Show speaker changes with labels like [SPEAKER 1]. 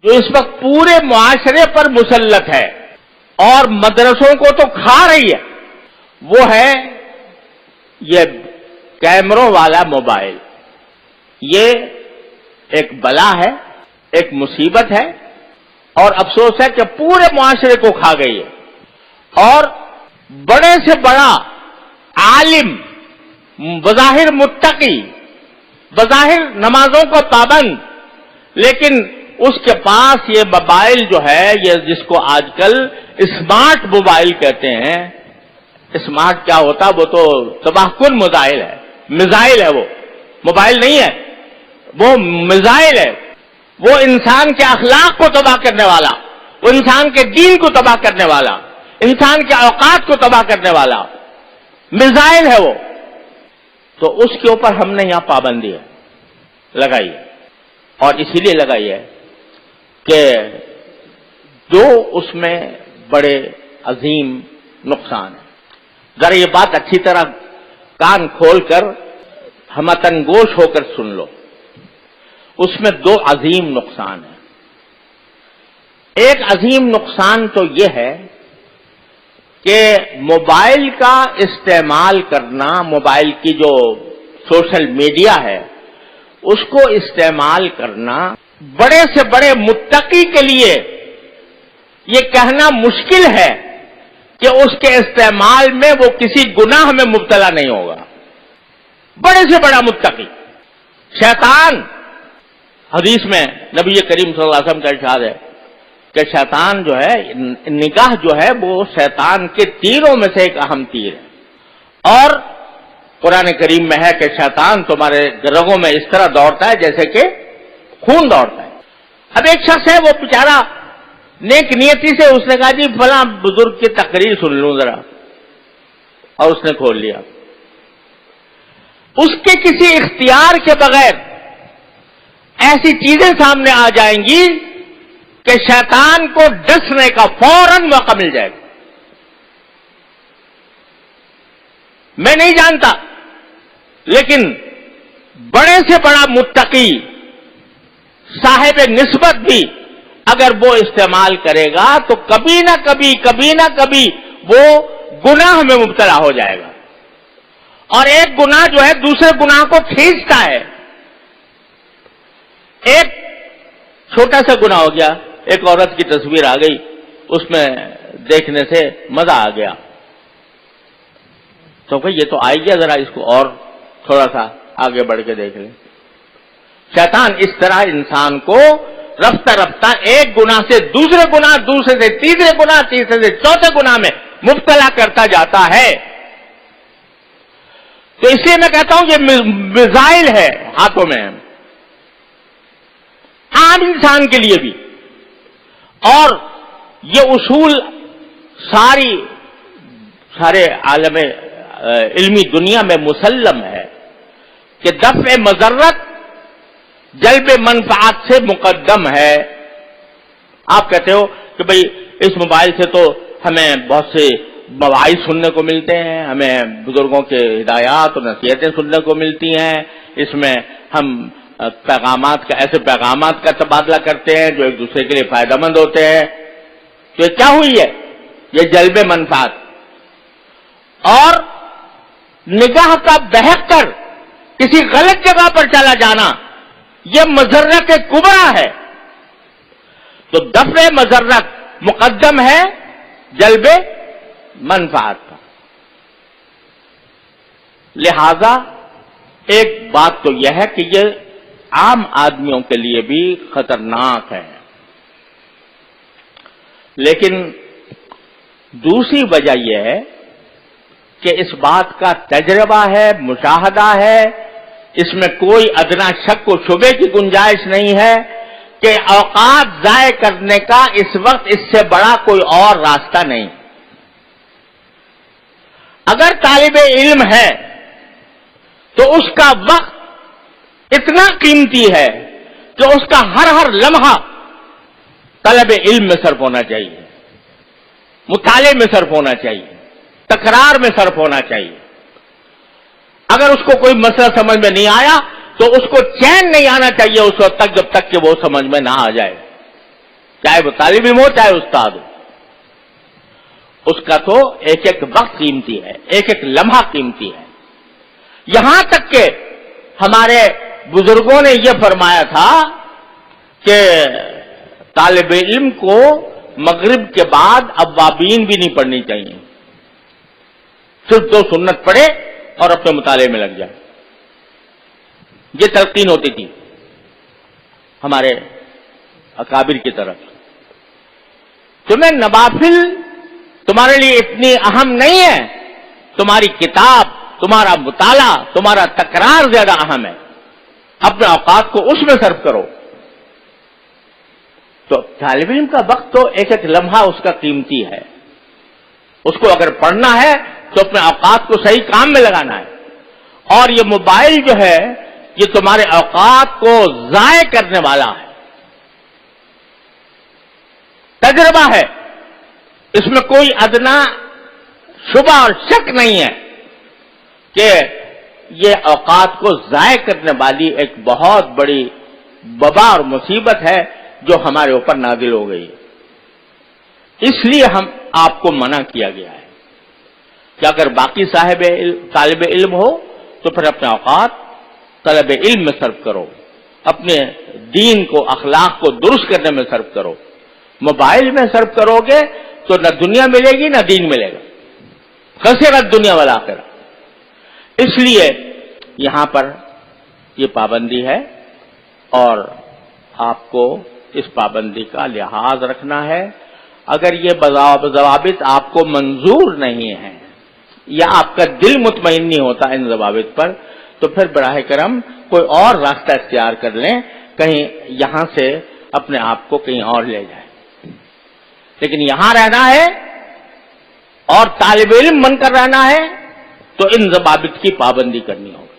[SPEAKER 1] جو اس وقت پورے معاشرے پر مسلط ہے اور مدرسوں کو تو کھا رہی ہے، وہ ہے یہ کیمروں والا موبائل۔ یہ ایک بلا ہے، ایک مصیبت ہے، اور افسوس ہے کہ پورے معاشرے کو کھا گئی ہے۔ اور بڑے سے بڑا عالم، بظاہر متقی، بظاہر نمازوں کا پابند، لیکن اس کے پاس یہ موبائل جو ہے، یہ جس کو آج کل اسمارٹ موبائل کہتے ہیں۔ اسمارٹ کیا ہوتا؟ وہ تو تباہ کن موبائل ہے، میزائل ہے، وہ موبائل نہیں ہے، وہ میزائل ہے۔ وہ انسان کے اخلاق کو تباہ کرنے والا، وہ انسان کے دین کو تباہ کرنے والا، انسان کے اوقات کو تباہ کرنے والا میزائل ہے وہ۔ تو اس کے اوپر ہم نے یہاں پابندی لگائی ہے، اور اسی لیے لگائی ہے کہ جو اس میں بڑے عظیم نقصان ہیں۔ ذرا یہ بات اچھی طرح کان کھول کر ہمتن گوش ہو کر سن لو۔ اس میں دو عظیم نقصان ہیں۔ ایک عظیم نقصان تو یہ ہے کہ موبائل کا استعمال کرنا، موبائل کی جو سوشل میڈیا ہے اس کو استعمال کرنا بڑے سے بڑے متقی کے لیے یہ کہنا مشکل ہے کہ اس کے استعمال میں وہ کسی گناہ میں مبتلا نہیں ہوگا۔ بڑے سے بڑا متقی شیطان، حدیث میں نبی کریم صلی اللہ علیہ وسلم کا ارشاد ہے کہ شیطان جو ہے، نگاہ جو ہے وہ شیطان کے تیروں میں سے ایک اہم تیر ہے، اور قرآن کریم میں ہے کہ شیطان تمہارے رگوں میں اس طرح دوڑتا ہے جیسے کہ خون دوڑتا ہے۔ اب ایک شخص ہے، وہ بیچارہ نیک نیتی سے اس نے کہا جی فلاں بزرگ کی تقریر سن لوں ذرا، اور اس نے کھول لیا۔ اس کے کسی اختیار کے بغیر ایسی چیزیں سامنے آ جائیں گی کہ شیطان کو ڈسنے کا فوراً موقع مل جائے گا۔ میں نہیں جانتا، لیکن بڑے سے بڑا متقی صاحب نسبت بھی اگر وہ استعمال کرے گا تو کبھی نہ کبھی وہ گناہ میں مبتلا ہو جائے گا، اور ایک گناہ جو ہے دوسرے گناہ کو کھینچتا ہے۔ ایک چھوٹا سا گناہ ہو گیا، ایک عورت کی تصویر آ گئی، اس میں دیکھنے سے مزہ آ گیا، تو کہ یہ تو آئی گیا، ذرا اس کو اور تھوڑا سا آگے بڑھ کے دیکھ لیں۔ شیطان اس طرح انسان کو رفتہ رفتہ ایک گناہ سے دوسرے گناہ، دوسرے سے تیسرے گناہ، تیسرے سے چوتھے گناہ میں مبتلا کرتا جاتا ہے۔ تو اس لیے میں کہتا ہوں یہ میزائل ہے ہاتھوں میں، عام انسان کے لیے بھی، اور یہ اصول سارے عالم علمی دنیا میں مسلم ہے کہ دفع مضرت جلب منفعت سے مقدم ہے۔ آپ کہتے ہو کہ بھئی اس موبائل سے تو ہمیں بہت سے مواعظ سننے کو ملتے ہیں، ہمیں بزرگوں کے ہدایات اور نصیحتیں سننے کو ملتی ہیں، اس میں ہم ایسے پیغامات کا تبادلہ کرتے ہیں جو ایک دوسرے کے لیے فائدہ مند ہوتے ہیں۔ تو یہ کیا ہوئی ہے؟ یہ جلب منفعت، اور نگاہ کا بہک کر کسی غلط جگہ پر چلا جانا یہ مضرت کبرا ہے۔ تو دفع مضرت مقدم ہے جلب منفعت کا۔ لہذا ایک بات تو یہ ہے کہ یہ عام آدمیوں کے لیے بھی خطرناک ہے، لیکن دوسری وجہ یہ ہے کہ اس بات کا تجربہ ہے، مشاہدہ ہے، اس میں کوئی ادنا شک و شبے کی گنجائش نہیں ہے کہ اوقات ضائع کرنے کا اس وقت اس سے بڑا کوئی اور راستہ نہیں۔ اگر طالب علم ہے تو اس کا وقت اتنا قیمتی ہے کہ اس کا ہر لمحہ طلب علم میں صرف ہونا چاہیے، مطالعے میں صرف ہونا چاہیے، تکرار میں صرف ہونا چاہیے۔ اگر اس کو کوئی مسئلہ سمجھ میں نہیں آیا تو اس کو چین نہیں آنا چاہیے اس وقت تک جب تک کہ وہ سمجھ میں نہ آ جائے۔ چاہے وہ طالب علم ہو چاہے استاد ہو. اس کا تو ایک ایک وقت قیمتی ہے, ایک ایک لمحہ قیمتی ہے. یہاں تک کہ ہمارے بزرگوں نے یہ فرمایا تھا کہ طالب علم کو مغرب کے بعد اوابین بھی نہیں پڑھنی چاہیے, صرف 2 سنت پڑھے اور اپنے مطالعے میں لگ جائے. یہ تلقین ہوتی تھی ہمارے اکابر کی طرف. تمہیں نوافل تمہارے لیے اتنی اہم نہیں ہے, تمہاری کتاب, تمہارا مطالعہ, تمہارا تکرار زیادہ اہم ہے. اپنے اوقات کو اس میں صرف کرو. تو طالب علم کا وقت تو ایک ایک لمحہ اس کا قیمتی ہے. اس کو اگر پڑھنا ہے تو اپنے اوقات کو صحیح کام میں لگانا ہے. اور یہ موبائل جو ہے یہ تمہارے اوقات کو ضائع کرنے والا ہے. تجربہ ہے, اس میں کوئی ادنا شبہ اور شک نہیں ہے کہ یہ اوقات کو ضائع کرنے والی ایک بہت بڑی وبا اور مصیبت ہے جو ہمارے اوپر نازل ہو گئی ہے. اس لیے آپ کو منع کیا گیا ہے کہ اگر باقی طالب علم ہو تو پھر اپنے اوقات طلب علم میں صرف کرو, اپنے دین کو, اخلاق کو درست کرنے میں صرف کرو. موبائل میں صرف کرو گے تو نہ دنیا ملے گی نہ دین ملے گا, خسرت دنیا والآخرہ. اس لیے یہاں پر یہ پابندی ہے اور آپ کو اس پابندی کا لحاظ رکھنا ہے. اگر یہ ضوابط آپ کو منظور نہیں ہے یا آپ کا دل مطمئن نہیں ہوتا ان ضوابط پر تو پھر براہ کرم کوئی اور راستہ اختیار کر لیں, کہیں یہاں سے اپنے آپ کو کہیں اور لے جائیں. لیکن یہاں رہنا ہے اور طالب علم بن کر رہنا ہے تو ان ضوابط کی پابندی کرنی ہوگی.